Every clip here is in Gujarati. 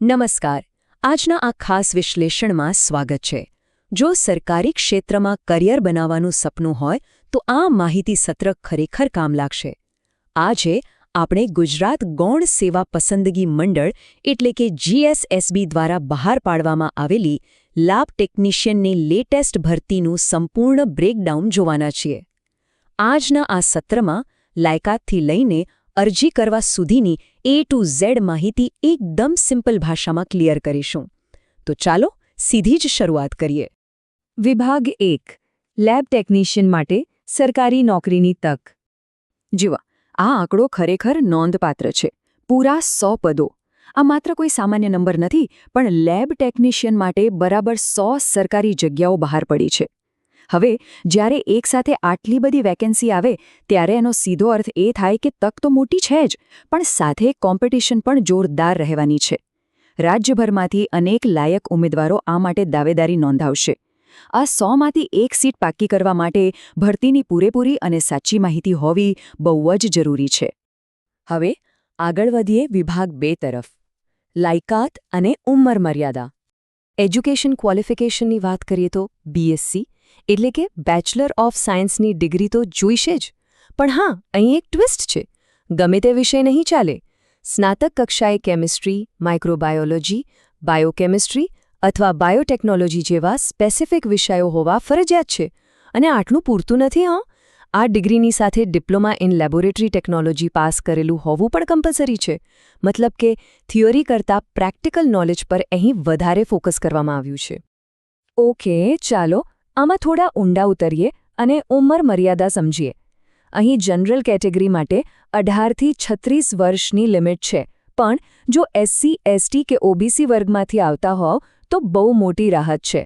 નમસ્કાર. આજના આ ખાસ વિશ્લેષણમાં સ્વાગત છે. જો સરકારી ક્ષેત્રમાં કરિયર બનાવવાનું સપનું હોય તો આ માહિતી સત્ર ખરેખર કામ લાગશે. આજે આપણે ગુજરાત ગૌણ સેવા પસંદગી મંડળ એટલે કે GSSB દ્વારા બહાર પાડવામાં આવેલી લેબ ટેકનિશિયનની લેટેસ્ટ ભરતીનું સંપૂર્ણ બ્રેકડાઉન જોવાના છીએ. આજના આ સત્રમાં લાયકાતથી લઈને અરજી કરવા સુધીની A to Z માહિતી એકદમ સિમ્પલ ભાષામાં ક્લિયર કરીશું. તો ચાલો સીધી જ શરૂઆત કરીએ. વિભાગ 1 લેબ ટેકનિશિયન માટે સરકારી નોકરીની તક. જુઓ, આ આંકડો ખરેખર નોંધપાત્ર છે. પૂરા 100 પદો. આ માત્ર કોઈ સામાન્ય નંબર નથી, પણ લેબ ટેકનિશિયન માટે બરાબર 100 સરકારી જગ્યાઓ બહાર પડી છે. હવે જ્યારે એકસાથે આટલી બધી વેકેન્સી આવે ત્યારે એનો સીધો અર્થ એ થાય કે તક તો મોટી છે જ, પણ સાથે કોમ્પિટિશન પણ જોરદાર રહેવાની છે. રાજ્યભરમાંથી અનેક લાયક ઉમેદવારો આ માટે દાવેદારી નોંધાવશે. આ 100માંથી એક સીટ પાક્કી કરવા માટે ભરતીની પૂરેપૂરી અને સાચી માહિતી હોવી બહુ જ જરૂરી છે. હવે આગળ વધીએ વિભાગ 2 તરફ. લાયકાત અને ઉંમર મર્યાદા. એજ્યુકેશન ક્વોલિફિકેશનની વાત કરીએ તો BSc એટલે કે બેચલર ઓફ સાયન્સની ડિગ્રી તો જોઈશે જ. પણ હા, અહીં એક ટ્વિસ્ટ છે. ગમે તે વિષય નહીં ચાલે. સ્નાતક કક્ષાએ કેમિસ્ટ્રી, માઇક્રોબાયોલોજી, બાયોકેમિસ્ટ્રી અથવા બાયોટેકનોલોજી જેવા સ્પેસિફિક વિષયો હોવા ફરજિયાત છે. અને આટલું પૂરતું નથી. આ ડિગ્રીની સાથે diploma in laboratory technology pass કરેલું હોવું પણ કમ્પલસરી છે. મતલબ કે થિયરી કરતાં પ્રેક્ટિકલ નોલેજ પર અહીં વધારે ફોકસ કરવામાં આવ્યું છે. ઓકે, ચાલો આમાં થોડા ઊંડા ઉતરીએ અને ઉંમર મર્યાદા સમજીએ. અહીં જનરલ કેટેગરી માટે 18થી 36 વર્ષની લિમિટ છે, પણ જો SC, ST કે OBC વર્ગમાંથી આવતા હોવ તો બહુ મોટી રાહત છે.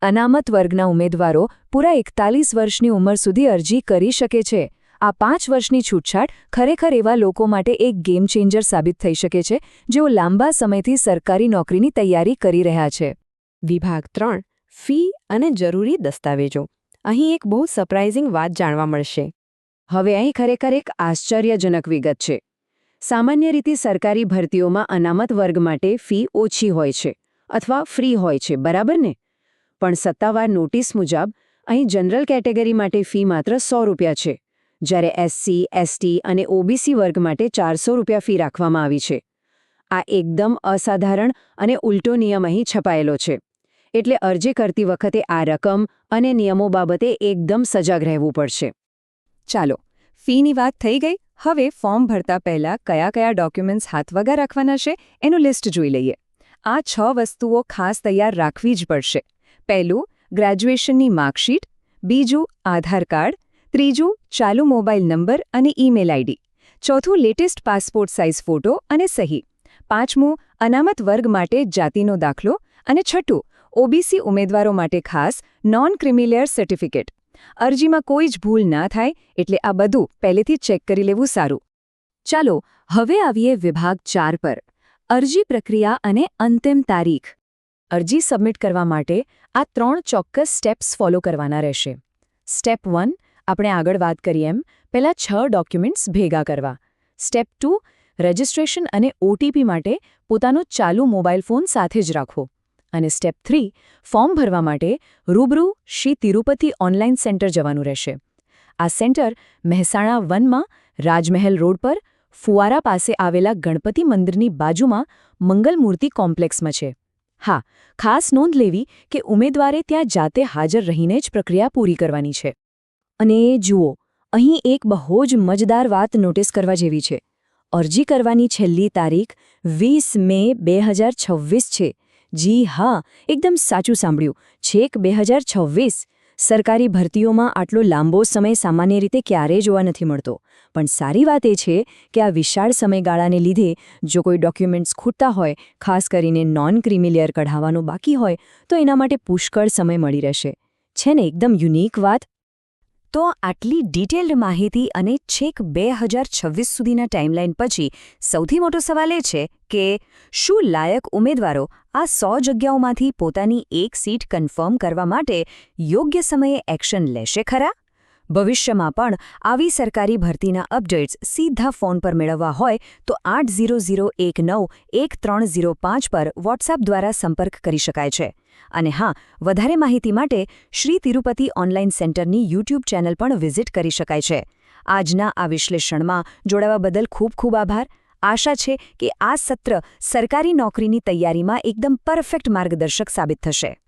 અનામત વર્ગના ઉમેદવારો પૂરા 41 વર્ષની ઉંમર સુધી અરજી કરી શકે છે. આ 5 વર્ષની છૂટછાટ ખરેખર એવા લોકો માટે એક ગેમ ચેન્જર સાબિત થઈ શકે છે જેઓ લાંબા સમયથી સરકારી નોકરીની તૈયારી કરી રહ્યા છે. વિભાગ 3 ફી અને જરૂરી દસ્તાવેજો. અહીં એક બહુ સરપ્રાઇઝિંગ વાત જાણવા મળશે. હવે અહીં ખરેખર એક આશ્ચર્યજનક વિગત છે. સામાન્ય રીતે સરકારી ભરતીઓમાં અનામત વર્ગ માટે ફી ઓછી હોય છે અથવા ફ્રી હોય છે, બરાબર ને? પણ સત્તાવાર નોટિસ મુજબ અહીં જનરલ કેટેગરી માટે ફી માત્ર ₹100 છે, જ્યારે SC, ST અને OBC વર્ગ માટે ₹400 ફી રાખવામાં આવી છે. આ એકદમ અસાધારણ અને ઉલટો નિયમ અહીં છપાયેલો છે. એટલે અરજી કરતી વખતે આ રકમ અને નિયમો બાબતે એકદમ સજાગ રહેવું પડશે. ચાલો, ફીની વાત થઈ ગઈ. હવે ફોર્મ ભરતા પહેલાં કયા કયા ડોક્યુમેન્ટ્સ હાથવગા રાખવાના છે એનું લિસ્ટ જોઈ લઈએ. આ 6 વસ્તુઓ ખાસ તૈયાર રાખવી જ પડશે. પહેલું, ગ્રેજ્યુએશનની માર્કશીટ. બીજું, આધાર કાર્ડ. ત્રીજું, ચાલુ મોબાઈલ નંબર અને ઈમેલ આઈડી. ચોથું, લેટેસ્ટ પાસપોર્ટ સાઇઝ ફોટો અને સહી. પાંચમું, અનામત વર્ગ માટે જાતિનો દાખલો. અને છઠ્ઠું, OBC ઉમેદવારો માટે ખાસ નોન ક્રિમિલેયર સર્ટિફિકેટ. અરજીમાં કોઈ જ ભૂલ ના થાય એટલે આ બધું પહેલેથી ચેક કરી લેવું સારું. ચાલો હવે આવીએ વિભાગ 4 પર. અરજી પ્રક્રિયા અને અંતિમ તારીખ. અરજી સબમિટ કરવા માટે આ 3 ચોક્કસ સ્ટેપ્સ ફોલો કરવાના રહેશે. સ્ટેપ 1, આપણે આગળ વાત કરીએ એમ પહેલાં 6 ડોક્યુમેન્ટ્સ ભેગા કરવા. સ્ટેપ 2, રજિસ્ટ્રેશન અને OTP માટે પોતાનો ચાલુ મોબાઈલ ફોન સાથે જ રાખવો. અને સ્ટેપ 3, ફોર્મ ભરવા માટે રૂબરૂ શ્રી તિરુપતિ ઓનલાઈન સેન્ટર જવાનું રહેશે. આ સેન્ટર મહેસાણા 1માં રાજમહેલ રોડ પર ફુવારા પાસે આવેલા ગણપતિ મંદિરની બાજુમાં મંગલમૂર્તિ કોમ્પ્લેક્સમાં છે. હા, ખાસ નોંધ લેવી કે ઉમેદવારે ત્યાં જાતે હાજર રહીને જ પ્રક્રિયા પૂરી કરવાની છે. અને જુઓ, અહીં એક બહુ જ મજેદાર વાત નોટિસ કરવા જેવી છે. અરજી કરવાની છેલ્લી તારીખ 20 મે 2026 છે. જી હા, એકદમ સાચું સાંભળ્યું. છેક 2026. સરકારી ભરતીઓમાં આટલો લાંબો સમય સામાન્ય રીતે ક્યારેય જોવા નથી મળતો. પણ સારી વાત એ છે કે આ વિશાળ સમયગાળાને લીધે જો કોઈ ડોક્યુમેન્ટ્સ ખૂટતા હોય, ખાસ કરીને નોન ક્રિમિલેયર કઢાવવાનું બાકી હોય, તો એના માટે પુષ્કળ સમય મળી રહેશે. છે ને એકદમ યુનિક વાત? તો આટલી ડિટેલ્ડ માહિતી અને છેક 2026 સુધીના ટાઈમલાઈન પછી સૌથી મોટો સવાલ એ છે કે શું લાયક ઉમેદવારો આ 100 જગ્યાઓમાંથી પોતાની એક સીટ કન્ફર્મ કરવા માટે યોગ્ય સમયે એક્શન લેશે ખરા? ભવિષ્યમાં પણ આવી સરકારી ભરતીના અપડેટ્સ સીધા ફોન પર મેળવવા હોય તો 8001913005 પર વોટ્સએપ દ્વારા સંપર્ક કરી શકાય છે. અને હા, વધારે માહિતી માટે શ્રી તિરુપતિ ઓનલાઈન સેન્ટરની યુટ્યુબ ચેનલ પણ વિઝિટ કરી શકાય છે. આજના આ વિશ્લેષણમાં જોડાવા બદલ ખૂબ ખૂબ આભાર. આશા છે કે આ સત્ર સરકારી નોકરીની તૈયારીમાં એકદમ પરફેક્ટ માર્ગદર્શક સાબિત થશે.